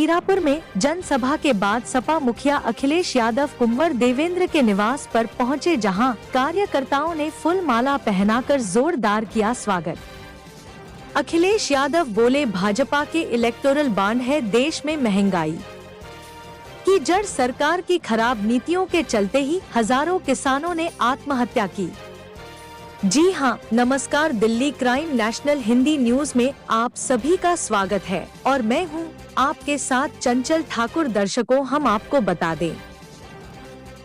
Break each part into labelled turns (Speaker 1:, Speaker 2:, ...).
Speaker 1: मीरापुर में जनसभा के बाद सपा मुखिया अखिलेश यादव कुंवर देवेंद्र के निवास पर पहुंचे, जहां कार्यकर्ताओं ने फुल माला पहनाकर जोरदार किया स्वागत। अखिलेश यादव बोले, भाजपा के इलेक्टोरल बॉन्ड है देश में महंगाई की जड़। सरकार की खराब नीतियों के चलते ही हजारों किसानों ने आत्महत्या की। जी हां, नमस्कार। Delhi crime national Hindi news में आप सभी का स्वागत है और मैं हूं आपके साथ चंचल ठाकुर। दर्शकों, हम आपको बता दें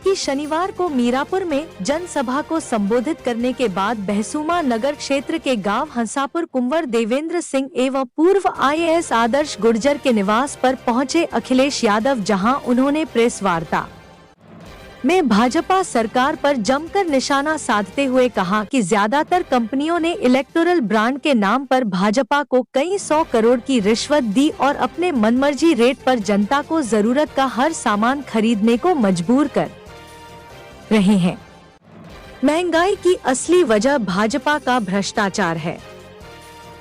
Speaker 1: कि शनिवार को मीरापुर में जनसभा को संबोधित करने के बाद बहसूमा नगर क्षेत्र के गांव हंसापुर कुंवर देवेंद्र सिंह एवं पूर्व IAS आदर्श गुर्जर के निवास पर पहुंचे अखिलेश यादव, जहां उन्होंने प्रेस वार्ता में भाजपा सरकार पर जमकर निशाना साधते हुए कहा कि ज्यादातर कंपनियों ने इलेक्टोरल बॉन्ड के नाम पर भाजपा को कई 100 करोड़ की रिश्वत दी और अपने मनमर्जी रेट पर जनता को जरूरत का हर सामान खरीदने को मजबूर कर रहे हैं। महंगाई की असली वजह भाजपा का भ्रष्टाचार है।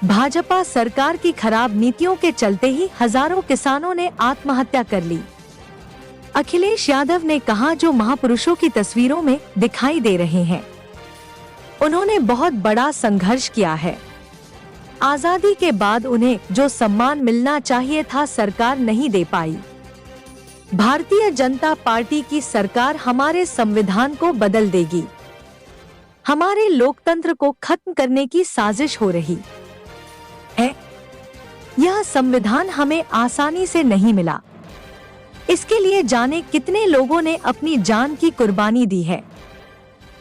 Speaker 1: भाजपा सरकार की खराब नीतियों के चलते ही हजारों किसानों ने आत्महत्या कर ली। अखिलेश यादव ने कहा, जो महापुरुषों की तस्वीरों में दिखाई दे रहे हैं, उन्होंने बहुत बड़ा संघर्ष किया है। आजादी के बाद उन्हें जो सम्मान मिलना चाहिए था, सरकार नहीं दे पाई। भारतीय जनता पार्टी की सरकार हमारे संविधान को बदल देगी। हमारे लोकतंत्र को खत्म करने की साजिश हो रही है। यह संविधान हमें आसानी से नहीं मिला। इसके लिए जाने कितने लोगों ने अपनी जान की कुर्बानी दी है।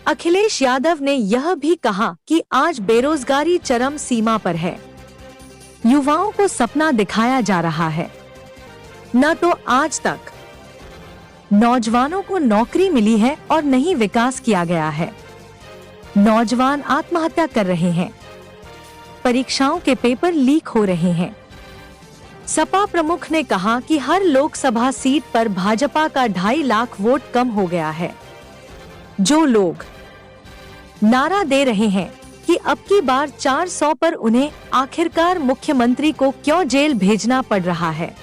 Speaker 1: अखिलेश यादव ने यह भी कहा कि आज बेरोजगारी चरम सीमा पर है। युवाओं को सपना दिखाया जा रहा है, न तो आज तक नौजवानों को नौकरी मिली है और न ही विकास किया गया है। नौजवान आत्महत्या कर रहे हैं, परीक्षाओं के पेपर लीक हो रहे हैं। सपा प्रमुख ने कहा कि हर लोकसभा सीट पर भाजपा का 2.5 लाख वोट कम हो गया है। जो लोग नारा दे रहे हैं कि अब की बार 400 पर उन्हें आखिरकार मुख्यमंत्री को क्यों जेल भेजना पड़ रहा है।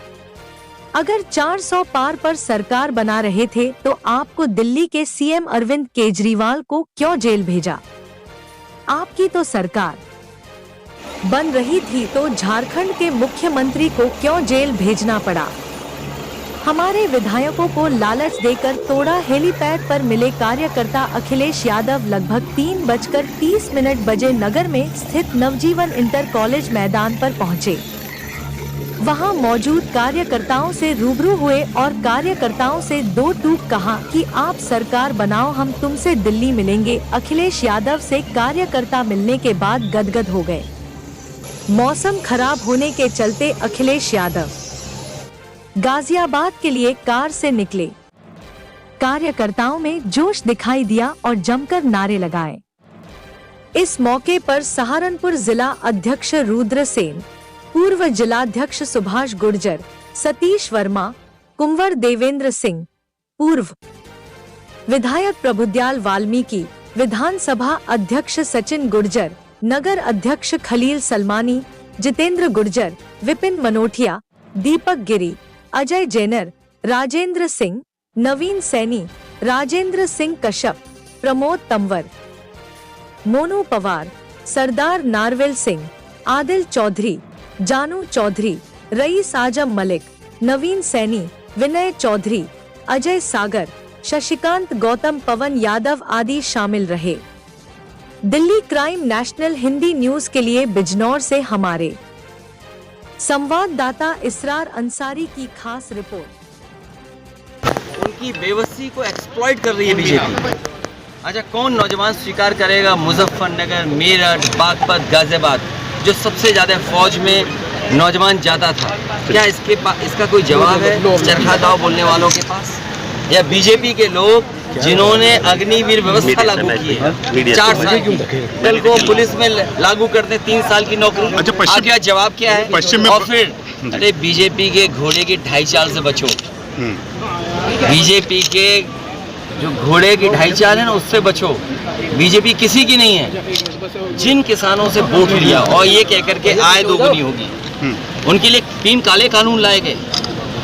Speaker 1: अगर 400 पार पर सरकार बना रहे थे तो आपको दिल्ली के CM अरविंद केजरीवाल को क्यों जेल भेजा। आपकी तो सरकार बन रही थी तो झारखंड के मुख्यमंत्री को क्यों जेल भेजना पड़ा। हमारे विधायकों को लालच देकर तोड़ा। हेलीपैड पर मिले कार्यकर्ता अखिलेश यादव लगभग 3:30 बजे नगर में स्थित नवजीवन इंटर कॉलेज मैदान पर पहुंचे। वहां मौजूद कार्यकर्ताओं से रूबरू हुए और कार्यकर्ताओं से 2 टूक कहा कि आप सरकार बनाओ, हम तुमसे दिल्ली मिलेंगे। अखिलेश यादव से कार्यकर्ता मिलने के बाद गदगद हो गए। मौसम खराब होने के चलते अखिलेश यादव गाजियाबाद के लिए कार से निकले। कार्यकर्ताओं में जोश दिखाई दिया और जमकर नारे लगाए। इस मौके पर सहारनपुर जिला अध्यक्ष रुद्र सेन, पूर्व जिलाध्यक्ष सुभाष गुर्जर, सतीश वर्मा, कुंवर देवेंद्र सिंह, पूर्व विधायक प्रभुदयाल वाल्मीकि, विधानसभा अध्यक्ष सचिन गुर्जर, नगर अध्यक्ष खलील सलमानी, जितेंद्र गुर्जर, विपिन मनोटिया, दीपक गिरी, अजय जैनर, राजेंद्र सिंह, नवीन सैनी, राजेंद्र सिंह कश्यप, प्रमोद तंवर, मोनू पवार, सरदार नारवेल सिंह, आदिल चौधरी, जानू चौधरी, रईस आजम मलिक, नवीन सैनी, विनय चौधरी, अजय सागर, शशिकांत गौतम, पवन यादव आदि शामिल रहे। Delhi crime national Hindi news के लिए बिजनौर से हमारे संवाददाता इसरार अंसारी की खास रिपोर्ट।
Speaker 2: उनकी बेबसी को एक्सप्लॉइट कर रही है बीजेपी। अच्छा, कौन नौजवान स्वीकार करेगा मुजफ्फरनगर, मेरठ, बागपत, गाजियाबाद, जो सबसे ज्यादा फौज में नौजवान जाता था? क्या इसका कोई जवाब है चरखा दाव बोलने वालों के पास? या बीजेपी के लोग जिन्होंने अग्निवीर व्यवस्था लागू की है 4 साल की, कल को पुलिस में लागू करते 3 साल की नौकरी? अच्छा, क्या जवाब क्या है? और फिर अरे बीजेपी के घोड़े की ढाई चाल से बचो। बीजेपी के जो घोड़े की ढाई चाल है ना, उससे बचो। बीजेपी किसी की नहीं है। जिन किसानों से वोट लिया और ये कह करके आय दोगुनी होगी, उनके लिए 3 काले कानून लाए गए।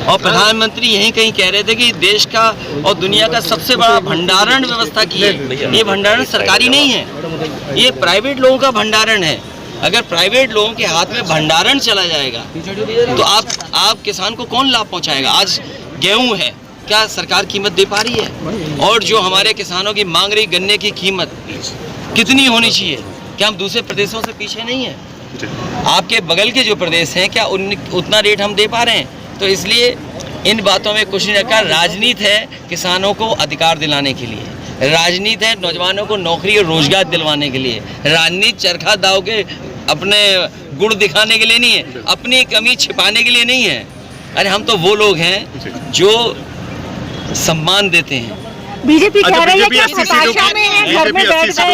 Speaker 2: और प्रधानमंत्री यहीं कहीं कह रहे थे कि देश का और दुनिया का सबसे बड़ा भंडारण व्यवस्था की है। ये भंडारण सरकारी नहीं है, ये प्राइवेट लोगों का भंडारण है। अगर प्राइवेट लोगों के हाथ में भंडारण चला जाएगा तो आप किसान को कौन लाभ पहुंचाएगा? आज गेहूं है, क्या सरकार कीमत दे पा रही है? और जो हमारे किसानों की मांग रही गन्ने की कीमत कितनी होनी चाहिए? क्या हम दूसरे प्रदेशों से पीछे नहीं है? आपके बगल के जो प्रदेश हैं क्या उतना रेट हम दे पा रहे हैं? तो इसलिए इन बातों में कुछ नहीं रखा। राजनीति है किसानों को अधिकार दिलाने के लिए, राजनीति है नौजवानों को नौकरी और रोजगार दिलवाने के लिए। राजनीति चरखा दाव के अपने गुण दिखाने के लिए नहीं है, अपनी कमी छिपाने के लिए नहीं है। अरे हम तो वो लोग हैं जो सम्मान देते हैं।
Speaker 3: बीजेपी कह रही है कि हताशा में है, घर में बैठ गए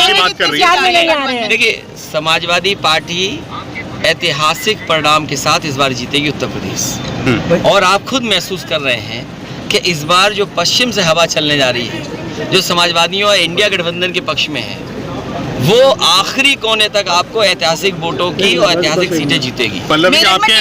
Speaker 3: हैं।
Speaker 2: देखिए, समाजवादी पार्टी ऐतिहासिक परिणाम के साथ इस बार जीतेगी उत्तर प्रदेश। और आप खुद महसूस कर रहे हैं कि इस बार जो पश्चिम से हवा चलने जा रही है, जो समाजवादियों और इंडिया गठबंधन के पक्ष में है, वो आखिरी कोने तक आपको ऐतिहासिक वोटों की और ऐतिहासिक सीटें जीतेगी।
Speaker 4: पल्लवी आपके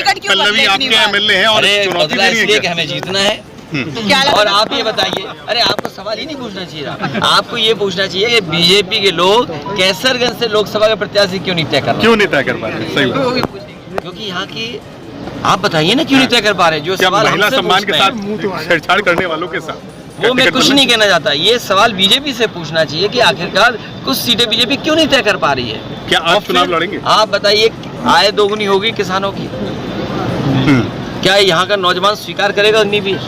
Speaker 4: एमएलए हैं और चुनौती दे रही है
Speaker 2: इसलिए कि हमें जीतना है। और आप ये बताइए, अरे आपको सवाल ही नहीं पूछना चाहिए, आपको ये पूछना चाहिए कि बीजेपी के लोग कैसरगंज से लोकसभा के प्रत्याशी क्यों नहीं तय कर रहे?
Speaker 4: क्यों नहीं तय कर पा रहे? सही,
Speaker 2: क्योंकि यहाँ की आप बताइए ना, क्यों नहीं तय कर पा रहे? जो सवाल
Speaker 4: महिला सम्मान के साथ छेड़छाड़ करने वालों के साथ,
Speaker 2: वो मैं कुछ नहीं कहना चाहता। ये सवाल बीजेपी से पूछना चाहिए कि आखिरकार कुछ सीटें बीजेपी क्यों नहीं तय कर पा रही है।
Speaker 4: क्या आप चुनाव लड़ेंगे?
Speaker 2: आप बताइए, आय दोगुनी होगी किसानों की, क्या यहाँ का नौजवान स्वीकार करेगा अग्निवीर?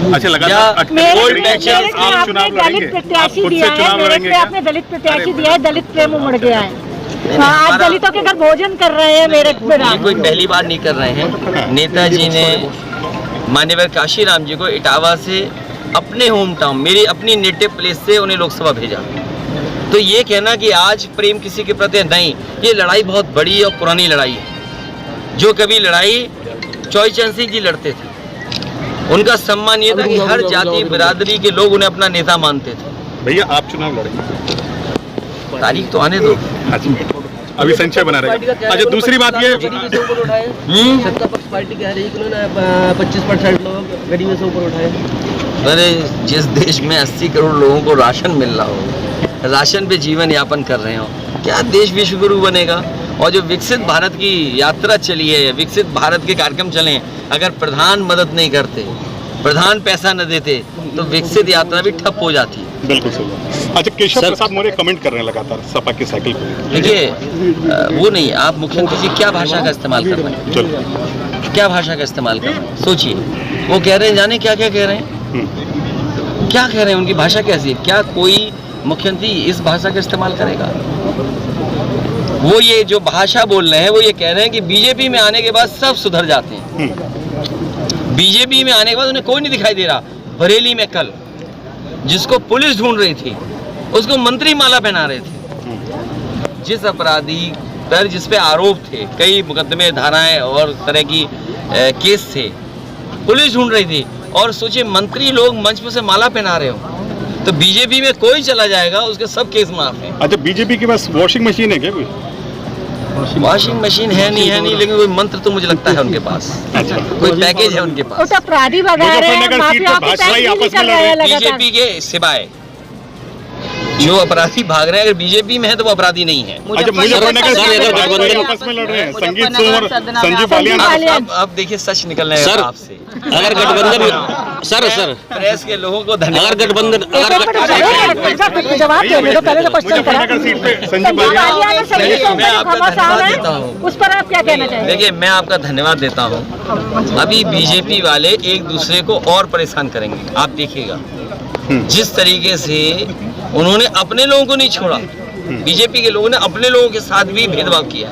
Speaker 4: अच्छा, लगातार आप चुनाव लड़ेंगे? आप खुद से चुनाव लड़ेंगे?
Speaker 3: आपने दलित प्रत्याशी दिया है, दलित प्रेम उमड़ गया है। आज दलितों के घर भोजन कर रहे हैं मेरे
Speaker 2: कोई पहली बार नहीं कर रहे हैं। नेताजी ने माननीय काशीराम जी को इटावा से अपने होम टाउन, मेरी अपनी नेटिव प्लेस से उन्हें लोकसभा भेजा। तो ये कहना कि आज प्रेम किसी के प्रति नहीं, ये लड़ाई बहुत बड़ी और पुरानी लड़ाई है। जो कभी लड़ाई चौई चंद सिंह जी लड़ते थे, उनका सम्मान ये था कि हर जाति बिरादरी के लोग उन्हें अपना नेता मानते थे।
Speaker 4: भैया आप चुनाव लड़ेंगे?
Speaker 2: तारीख तो आने दो,
Speaker 4: अभी संशय बना रहेगा। अच्छा, दूसरी बात ये
Speaker 5: सत्ता पक्ष पार्टी कह रही है कि उन्होंने 25% लोग गरीबी से ऊपर उठाए।
Speaker 2: अरे जिस देश में 80 करोड़ लोगों को राशन मिल रहा हो, राशन पे जीवन यापन कर रहे हो, क्या देश विश्वगुरु बनेगा? और जो विकसित भारत की यात्रा चली है, विकसित भारत के कार्यक्रम चले, अगर प्रधान मदद नहीं करते, प्रधान पैसा न देते, तो विकसित यात्रा भी ठप हो जाती है।
Speaker 4: बिल्कुल सही। अच्छा, केशव प्रसाद मौर्य कमेंट कर रहे हैं लगातार सपा के साइकिल पे।
Speaker 2: देखिए, वो नहीं, आप मुख्यमंत्री जी क्या भाषा का इस्तेमाल कर रहे हैं? क्या भाषा का इस्तेमाल कर रहे हैं? सोचिए, वो कह रहे हैं, जाने क्या क्या कह रहे हैं, क्या कह रहे हैं, उनकी भाषा कैसी है? क्या कोई मुख्यमंत्री इस भाषा का इस्तेमाल करेगा? वो ये जो भाषा बोल रहे हैं, वो ये कह रहे हैं कि बीजेपी में आने के बाद सब सुधर जाते हैं। बीजेपी में आने के बाद उन्हें कोई नहीं दिखाई दे रहा। बरेली में कल जिसको पुलिस ढूंढ रही थी, उसको मंत्री माला पहना रहे थे। जिस अपराधी पर जिस पे आरोप थे, कई मुकदमे, धाराएं और तरह की केस थे, पुलिस ढूंढ रही थी, और सोचिए मंत्री लोग मंच पे से माला पहना रहे हो, तो बीजेपी में कोई चला जाएगा, उसके सब केस माफ हैं।
Speaker 4: अच्छा, बीजेपी के पास वॉशिंग मशीन है क्या? कोई
Speaker 2: वॉशिंग मशीन है नहीं, लेकिन कोई मंत्र तो मुझे लगता है उनके पास। अच्छा, कोई पैकेज है उनके पास।
Speaker 3: अपराधी
Speaker 2: बीजेपी के सिवाय जो अपराधी भाग रहे हैं, अगर बीजेपी में है तो वो अपराधी नहीं है। अब देखिए, सच निकल रहे हैं आपसे।
Speaker 5: अगर गठबंधन सर
Speaker 2: प्रेस के लोगों को धन्यवाद।
Speaker 5: अगर गठबंधन
Speaker 2: मैं आपका धन्यवाद देता हूँ,
Speaker 3: उस पर आप क्या कहना चाहेंगे?
Speaker 2: देखिए, मैं आपका धन्यवाद देता हूँ। अभी बीजेपी वाले एक दूसरे को और परेशान करेंगे, आप देखिएगा। जिस तरीके से उन्होंने अपने लोगों को नहीं छोड़ा, बीजेपी के लोगों ने अपने लोगों के साथ भी भेदभाव किया,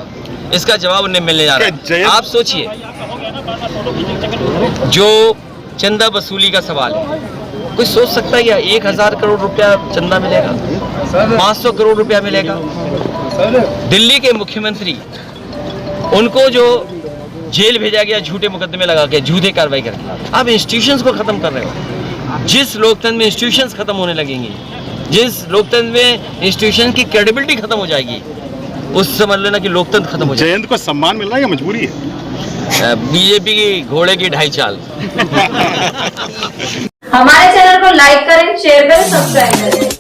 Speaker 2: इसका जवाब उन्हें मिलने जा रहा है। आप सोचिए, जो चंदा वसूली का सवाल है, कोई सोच सकता है क्या 1000 करोड़ रुपया चंदा मिलेगा, 500 करोड़ रुपया मिलेगा? दिल्ली के मुख्यमंत्री, उनको जो जेल भेजा गया झूठे मुकदमे लगा के, झूठे कार्रवाई करके, आप इंस्टीट्यूशंस को खत्म कर रहे हो। जिस लोकतंत्र में इंस्टीट्यूशंस खत्म होने लगेंगे, जिस लोकतंत्र में इंस्टीट्यूशन की क्रेडिबिलिटी खत्म हो जाएगी, उस समझ लेना कि लोकतंत्र खत्म हो जाएगा।
Speaker 4: जयंत को सम्मान मिल रहा है या मजबूरी है?
Speaker 2: बीजेपी की घोड़े की ढाई चाल।
Speaker 6: हमारे चैनल को लाइक करें, शेयर करें, सब्सक्राइब करें।